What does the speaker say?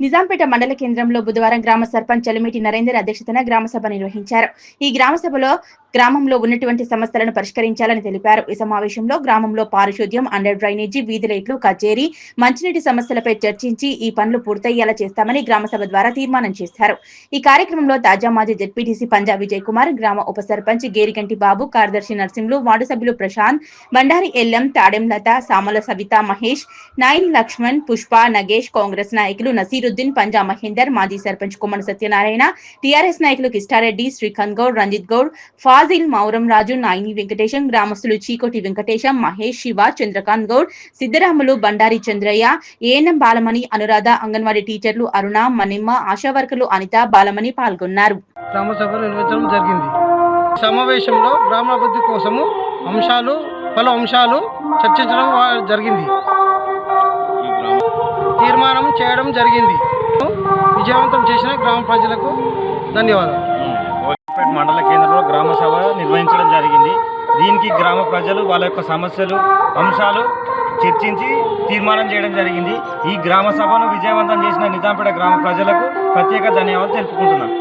నిజాంపేట మండల కేంద్రంలో బుధవారం గ్రామ సర్పంచ్ చలిమిటి నరేందర్ అధ్యక్షతన గ్రామ సభ నిర్వహించారు. ఈ గ్రామ సభలో గ్రామంలో ఉన్నటువంటి సమస్యలను పరిష్కరించాలని తెలిపారు. ఈ సమావేశంలో గ్రామంలో పారిశుద్ధ్యం, అండర్ డ్రైనేజీ, వీధి లైట్లు, కచేరీ, మంచినీటి సమస్యలపై చర్చించి ఈ పనులు పూర్తయ్యేలా చేస్తామని గ్రామ సభ ద్వారా తీర్మానం చేశారు. ఈ కార్యక్రమంలో తాజా మాజీ జెడ్పీటీసీ పంజా విజయ్ కుమార్, గ్రామ ఉప సర్పంచ్ గేరిగంటి బాబు, కార్యదర్శి నర్సింహులు, వార్డు సభ్యులు ప్రశాంత్, బండారి ఎల్లం, తాడెం లత, సామల సవిత, మహేష్, నాయన్ లక్ష్మణ్, పుష్ప, నగేష్, కాంగ్రెస్ నాయకులు నసీరుద్దీన్, పంజా మహేందర్, మాజీ సర్పంచ్ కొమ్మన సత్యనారాయణ, టీఆర్ఎస్ నాయకులు కిష్టారెడ్డి, శ్రీకాంత్ గౌడ్, రంజిత్ గౌడ్, ఫాజిల్, మౌరం రాజు, నాయిని వెంకటేశం, గ్రామస్తులు చీకోటి వెంకటేశం, మహేష్, శివ, చంద్రకాంత్ గౌడ్, సిద్ధరాములు, బండారి చంద్రయ్య, ఏఎన్ఎం బాలమణి, అనురాధ, అంగన్వాడీ టీచర్లు అరుణ, మనిమ్మ, ఆశా వర్కర్లు అనిత, బాలమణి పాల్గొన్నారు. గ్రామ సభ నిర్వహించడం జరిగింది. సమావేశంలో గ్రామాభివృద్ధి కోసము పలు అంశాలు చర్చించడం జరిగింది. తీర్మానం చేయడం జరిగింది. విజయవంతం చేసిన గ్రామ ప్రజలకు ధన్యవాదాలు. మండల కేంద్రంలో గ్రామ సభ నిర్వహించడం జరిగింది. దీనికి గ్రామ ప్రజలు వాళ్ళ యొక్క సమస్యలు, అంశాలు చర్చించి తీర్మానం చేయడం జరిగింది. ఈ గ్రామ సభను విజయవంతం చేసిన నిజాంపేట గ్రామ ప్రజలకు ప్రత్యేక ధన్యవాదాలు తెలుపుకుంటున్నాను.